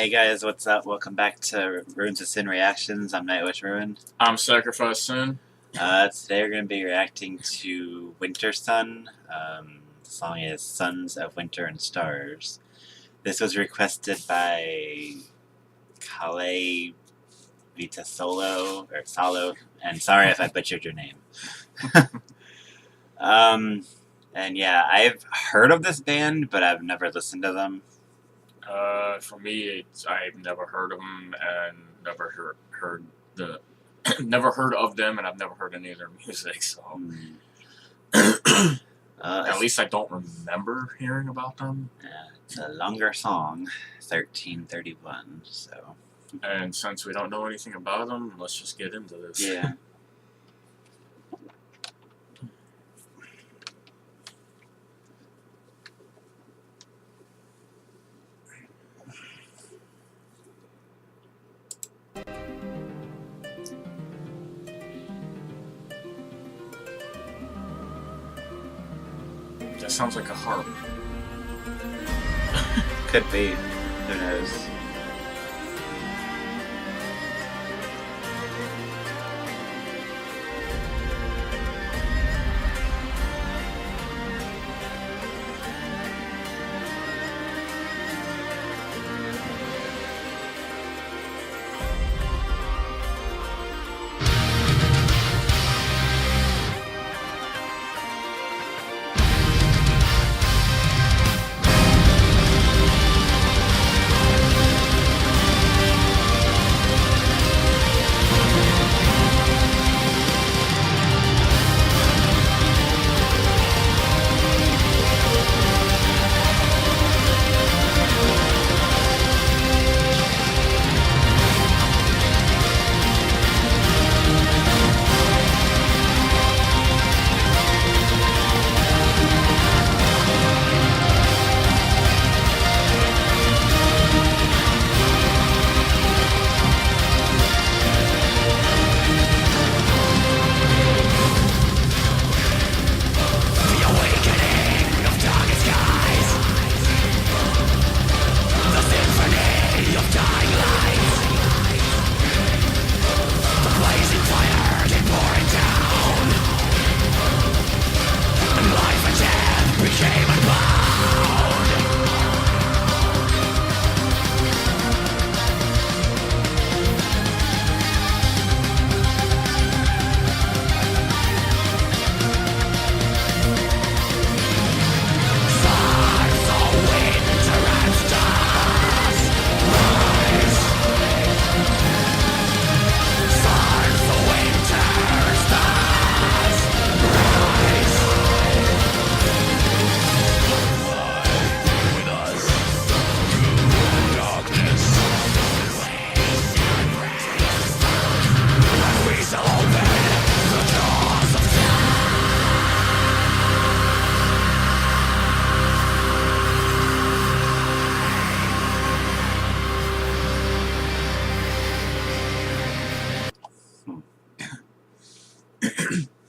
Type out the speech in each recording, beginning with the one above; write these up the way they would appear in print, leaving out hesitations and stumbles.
Hey guys, what's up? Welcome back to Ruins of Sin Reactions. I'm Nightwish Ruin. I'm Sacrifice Sin. Today we're going to be reacting to Wintersun. The song is Sons of Winter and Stars. This was requested by Kale Vita Solo, or Salo, and sorry if I butchered your name. And yeah, I've heard of this band, but I've never listened to them. For me, I've never heard of them and never heard the never heard of them, and I've never heard any of their music. So at least I don't remember hearing about them. Yeah, it's a longer song, 13:31. So, and since we don't know anything about them, let's just get into this. Yeah. That sounds like a harp. Could be. Who knows?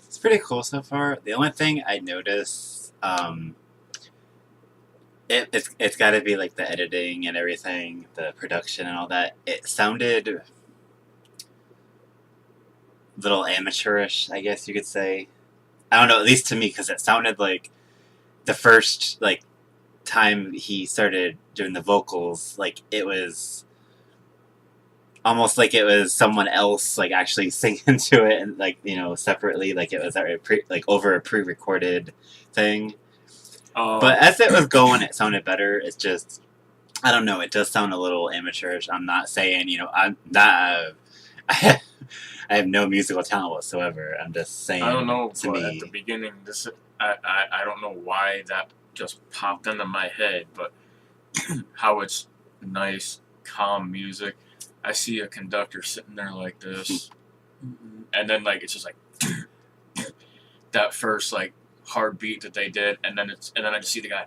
It's pretty cool so far. The only thing I notice, it's got to be like the editing and everything, the production and all that. It sounded a little amateurish, I guess you could say. I don't know, at least to me, because it sounded like the first time he started doing the vocals, like it was almost like it was someone else actually singing to it, and separately, like it was over a pre-recorded thing. But as it was going, it sounded better. It's just, I don't know, it does sound a little amateurish. I'm not saying, I'm not I have no musical talent whatsoever. I'm just saying, I don't know, to but me, at the beginning, I don't know why that just popped into my head, but how it's nice, calm music. I see a conductor sitting there like this, and then it's just that first hard beat that they did, and then I just see the guy,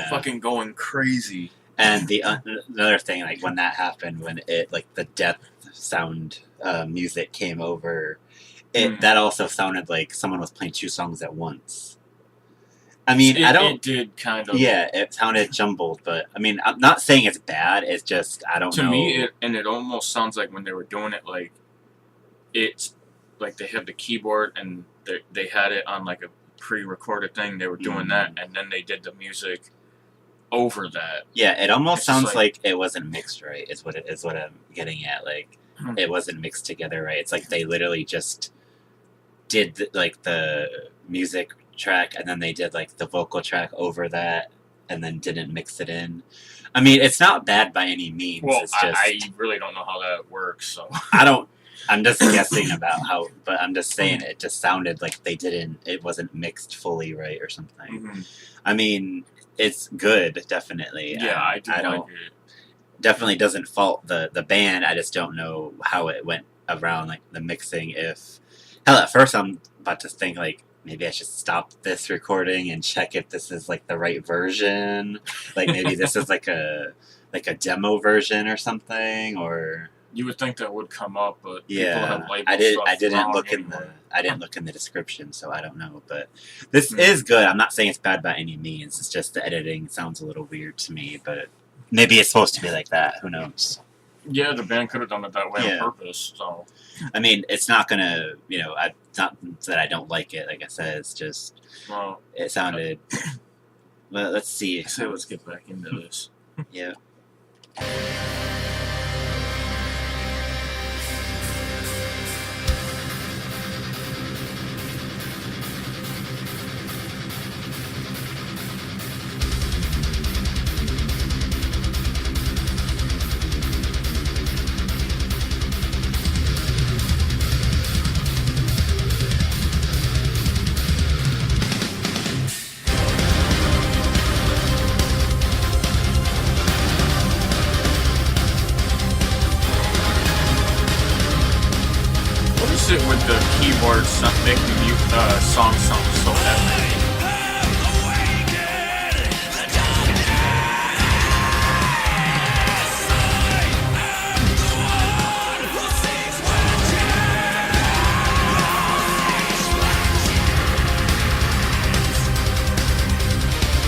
fucking going crazy. And the another thing, when that happened, when it the death sound music came over, that also sounded like someone was playing two songs at once. I mean, I don't. It did kind of. Yeah, it sounded jumbled, but I mean, I'm not saying it's bad. It's just I don't To know. me, it almost sounds like when they were doing it, like it's like they have the keyboard and they had it on like a pre-recorded thing. They were doing that, and then they did the music over that. Yeah, it almost It's sounds like it wasn't mixed right. Is what I'm getting at. Like Hmm. it wasn't mixed together right. It's like they literally just did like the music track, and then they did like the vocal track over that, and then didn't mix it in. I mean, it's not bad by any means. Well, It's just I really don't know how that works. So I don't. I'm just guessing about how, but I'm just saying it just sounded like they didn't. It wasn't mixed fully right or something. Mhm. I mean, it's good, definitely. Yeah, I do I like don't it. definitely doesn't fault the band. I just don't know how it went around like the mixing. If hell, at first I'm about to think like maybe I should stop this recording and check if this is like the right version. Like maybe this is like a demo version or something, or You would think that would come up, but people yeah. have labeled I stuff didn't wrong look anyway. I didn't look in the description, so I don't know. But this Hmm. is good. I'm not saying it's bad by any means. It's just the editing sounds a little weird to me, but maybe it's supposed to be like that. Who knows? Yeah, the band could have done it that way Yeah. on purpose. So I mean, it's not gonna, it's not that I don't like it. Like I said, it's just well, it sounded. Well, let's see. I say let's get back into this. Yeah. What is it with the keyboards making song sound so epic?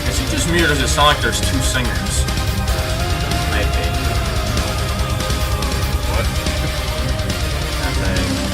Is it just me or does it sound like there's two singers? Might be. What? Okay.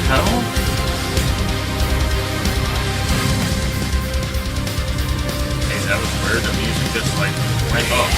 Hell? Hey, that was weird. The music just like went up.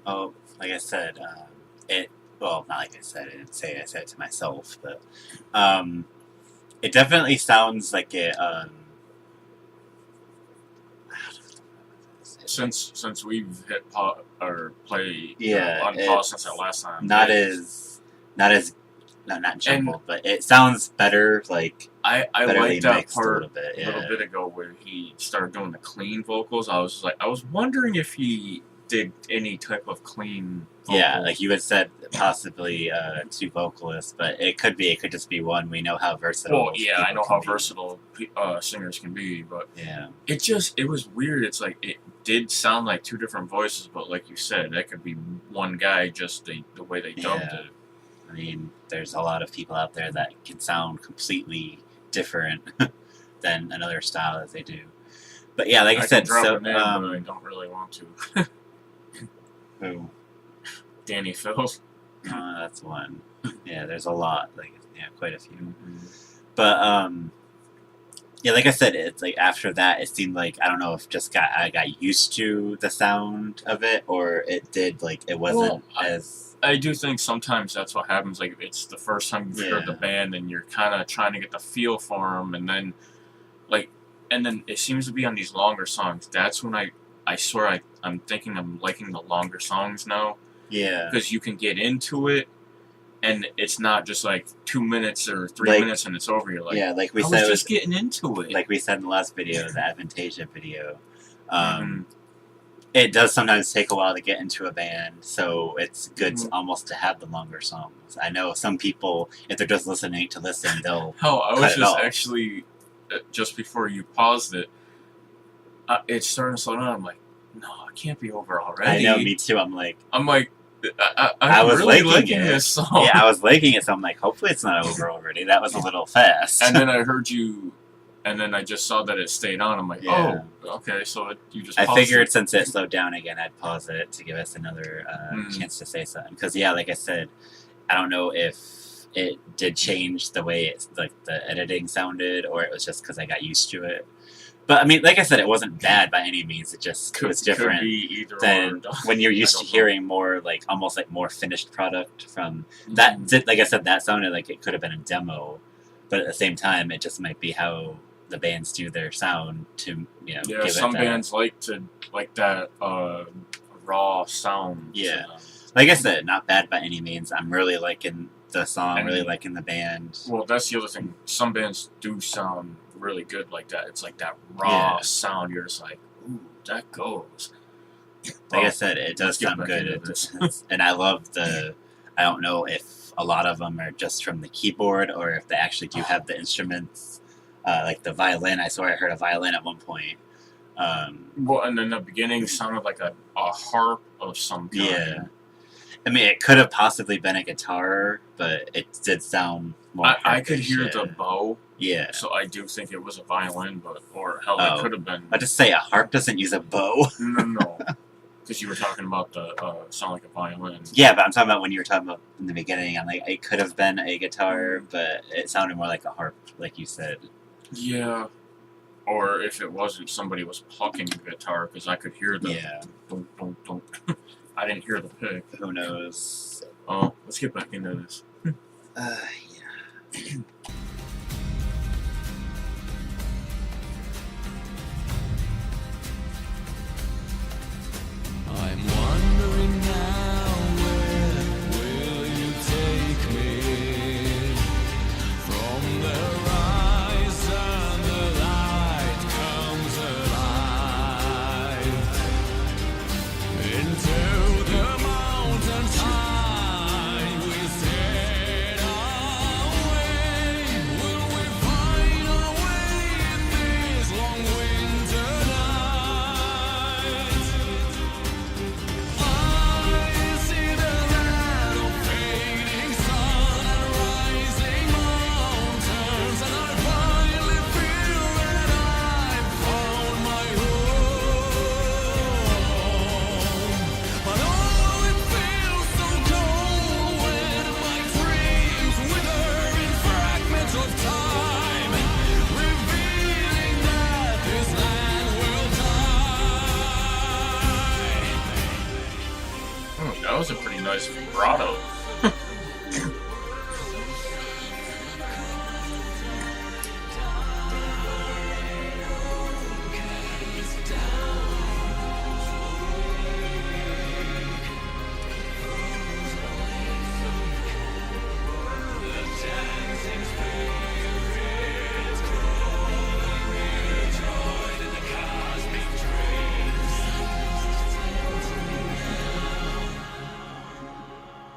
Oh, like I said, it. Well, not like I said. I didn't say it. I said it to myself, but it definitely sounds like it. Since we've hit or play Yeah, on pause since that last time, not as not jumbled, but it sounds better. Like I betterly liked that mixed part a a little bit ago where he started doing the clean vocals. I was wondering if he did any type of clean vocals. Yeah, like you had said, possibly two vocalists, but it could just be one. We know how versatile. Well, yeah, I know can how be. versatile singers can be, but Yeah, it was weird. It's like it did sound like two different voices, but like you said, that could be one guy, just the way they dubbed Yeah. it. I mean, there's a lot of people out there that can sound completely different than another style as they do. But yeah, like I said, can drop so a name, but I don't really want to. who? Danny Phil. That's one. Yeah, there's a lot. Like, yeah, quite a few. Mm-hmm. But yeah, like I said, it's like after that, it seemed like I don't know if I got used to the sound of it, or it did like it wasn't as. I do think sometimes that's what happens. Like it's the first time you've heard the band, and you're kind of trying to get the feel for them, and then it seems to be on these longer songs. That's when I swear I'm thinking I'm liking the longer songs now. Yeah, because you can get into it, and it's not just like 2 minutes or 3 minutes and it's over. You're like, yeah, like we I said, was just getting into it. Like we said in the last video, the Advantasia video. It does sometimes take a while to get into a band, so it's good almost to have the longer songs. I know some people, if they're just listening to listen, they'll. Hell, I was just actually just before you paused it. It's starting to slow down. I'm like, no, it can't be over already. I know, me too. I'm like, I'm was really liking this song. Yeah, I was liking it, so I'm like, hopefully it's not over already. That was a little fast. And then I heard you. And then I just saw that it stayed on. I'm like, oh, okay, so you just paused I figured it. Since it slowed down again, I'd pause it to give us another chance to say something. Because, yeah, like I said, I don't know if it did change the way the editing sounded, or it was just because I got used to it. But, I mean, like I said, it wasn't bad by any means. It just was different than when you're used to hearing more, like, almost like more finished product from that. Like I said, that sounded like it could have been a demo. But at the same time, it just might be how the bands do their sound to, give some it bands like that raw sound. Yeah. Like I said, not bad by any means. I'm really liking the song, really liking the band. Well, that's the other thing. Some bands do sound really good like that. It's like that raw sound. You're just like, ooh, that goes. Like I said, it does sound good. And I love I don't know if a lot of them are just from the keyboard or if they actually do have the instruments. Like the violin, I swear I heard a violin at one point. Well, and in the beginning, sounded like a harp of some kind. Yeah. I mean, it could have possibly been a guitar, but it did sound more. I could hear the bow. Yeah. So I do think it was a violin, or hell, it could have been. I just say a harp doesn't use a bow. No. Because you were talking about the sound like a violin. Yeah, but I'm talking about when you were talking about in the beginning. I'm like, it could have been a guitar, but it sounded more like a harp, like you said. Yeah. Or if it wasn't, somebody was plucking a guitar, because I could hear the don't. I didn't hear the pick. Who knows? Oh, let's get back into this. Yeah. I'm wondering now, where will you take me? From the horizon, the light comes alive. Into the mountains high, we sail away. nice vibrato.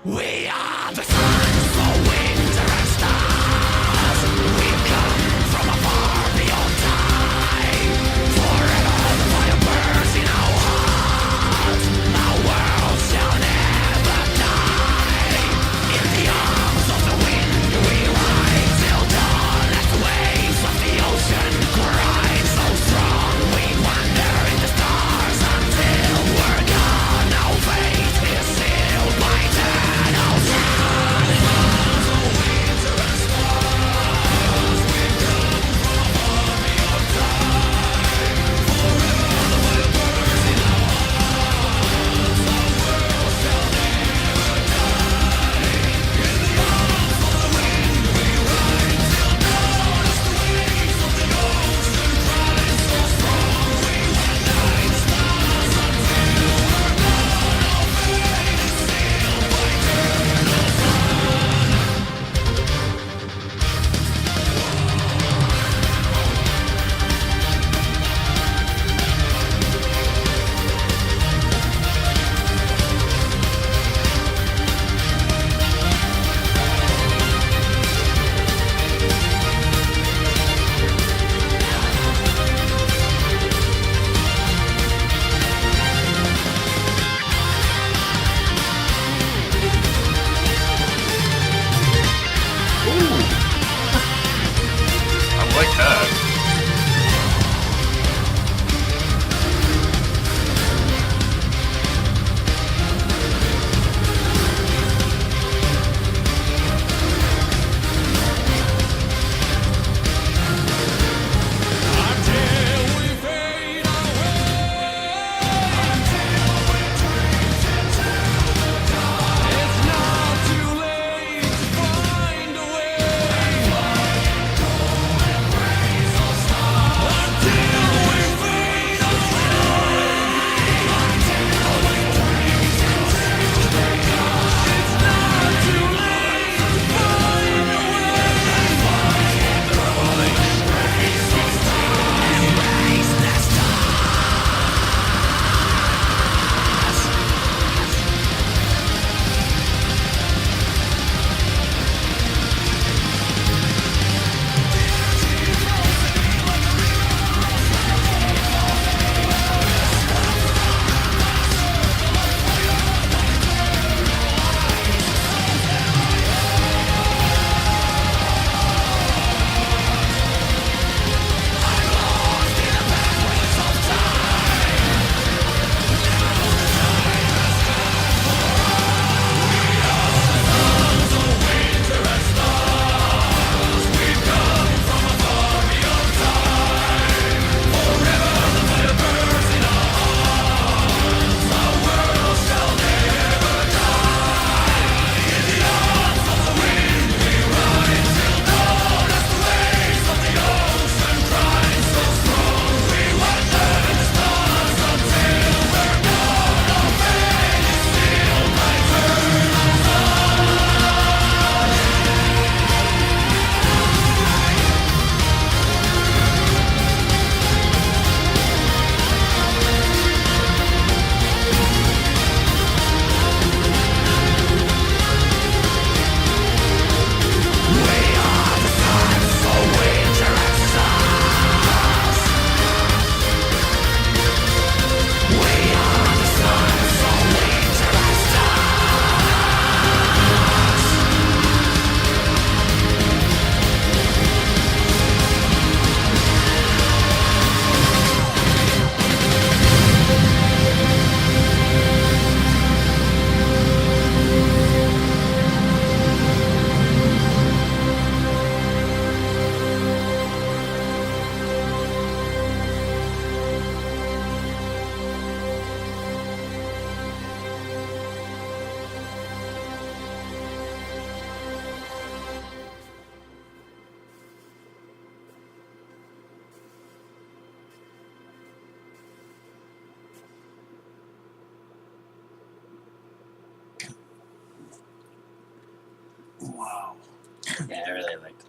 We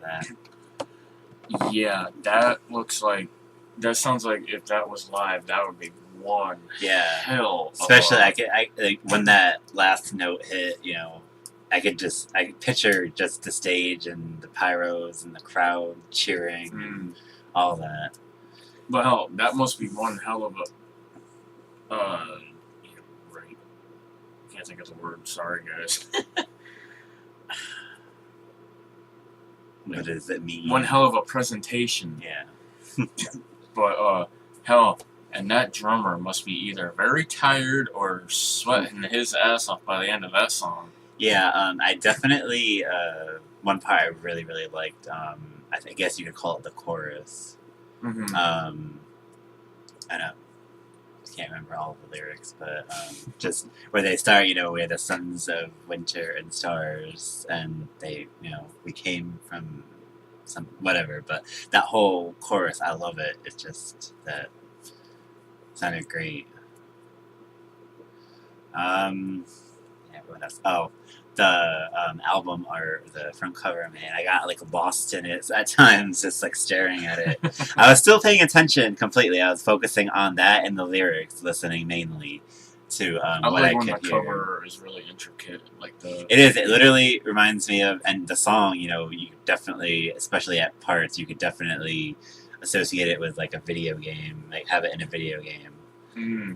that. Yeah, that sounds like if that was live, that would be one Yeah. hell of Especially, a... like when that last note hit, I could picture just the stage and the pyros and the crowd cheering and all that. But hell, that must be one hell of a... right. Can't think of the word. Sorry, guys. What does it mean? One hell of a presentation. Yeah. But, hell, and that drummer must be either very tired or sweating his ass off by the end of that song. Yeah, I definitely, one part I really, really liked, I guess you could call it the chorus. Mm-hmm. I don't can't remember all the lyrics, but just where they start, we're the sons of winter and stars, and they, we came from some whatever. But that whole chorus, I love it. It's just that sounded great. Yeah, what else? Oh, the album art, the front cover, man, I got like lost in it at times, just like staring at it. I was still paying attention completely. I was focusing on that and the lyrics, listening mainly to I what like I when could the hear. cover is really intricate, like the... It is. It literally reminds me of, and the song, you definitely, especially at parts, you could definitely associate it with like a video game, like have it in a video game.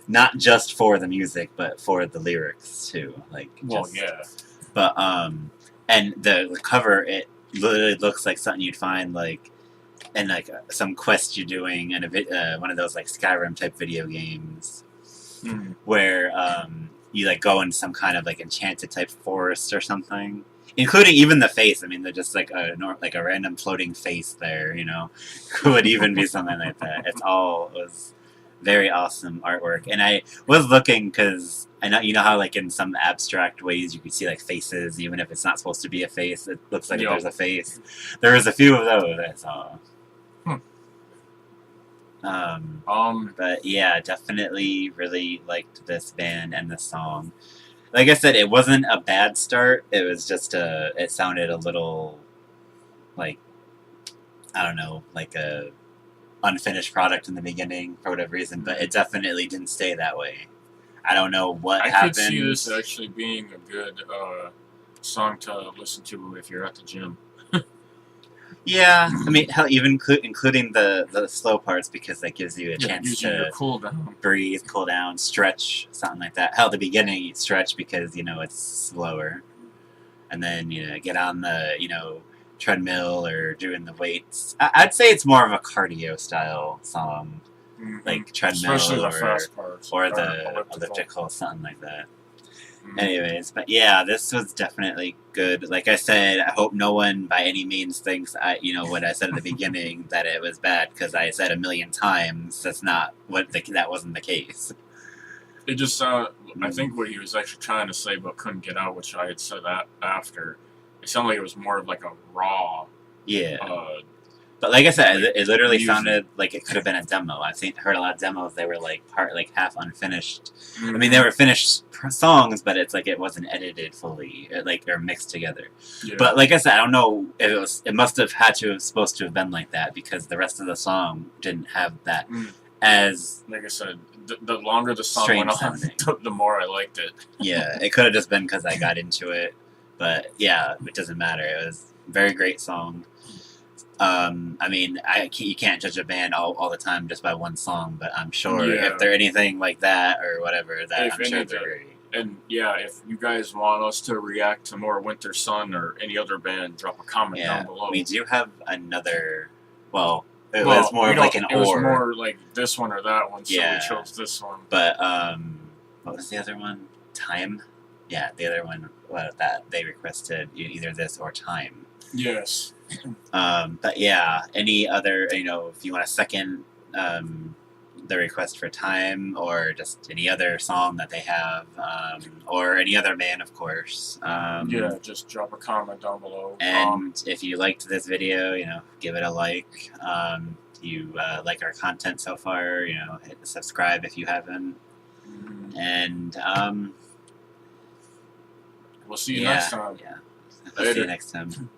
Not just for the music, but for the lyrics too. Like, yeah. But and the cover, it literally looks like something you'd find like in like some quest you're doing in one of those like Skyrim type video games, where you like go into some kind of like enchanted type forest or something. Including even the face. I mean, they're just like a random floating face there. Could even be something like that. It was very awesome artwork, and I was looking because I know how like in some abstract ways you can see like faces even if it's not supposed to be a face. It looks like there's a face. There was a few of those I saw. But yeah, definitely really liked this band and this song. Like I said, it wasn't a bad start. It was just it sounded a little like, I don't know, like a unfinished product in the beginning for whatever reason, but it definitely didn't stay that way. I don't know what happened. I could see this actually being a good song to listen to if you're at the gym. Yeah, I mean, hell, even including the slow parts, because that gives you a chance to cool down, breathe, cool down, stretch, something like that. Hell, the beginning you stretch because it's slower, and then get on the treadmill or doing the weights. I'd say it's more of a cardio style song, like treadmill especially the fast parts, or the elliptical, something like that. Anyways, but yeah, this was definitely good. Like I said, I hope no one by any means thinks what I said at the beginning that it was bad, because I said a million times that's not that wasn't the case. It just sounded. I think what he was actually trying to say but couldn't get out, which I had said that after. It sounded like it was more of like a raw. Yeah. But like I said, it literally music. sounded like it could have been a demo. I've heard a lot of demos. They were like half unfinished. I mean, they were finished songs, but it's like it wasn't edited fully, or mixed together. Yeah. But like I said, I don't know if it must have supposed to have been like that, because the rest of the song didn't have that. As like I said, the longer the song went on, the more I liked it. Yeah, it could have just been because I got into it. But yeah, it doesn't matter. It was a very great song. I mean, you can't judge a band all the time just by one song, but I'm sure if they're anything like that or whatever, I'm sure they're great. And yeah, if you guys want us to react to more Wintersun or any other band, drop a comment down below. We do have another. Well, it was more like an or. It was more like this one or that one, so we chose this one. But what was the other one? Time. Yeah, the other one that they requested either this or Time. Yes. But yeah, any other, if you want to second the request for Time, or just any other song that they have, or any other band, of course. Just drop a comment down below. And if you liked this video, give it a like. You like our content so far, hit subscribe if you haven't. And we'll see you next time. Yeah. We'll see you next time.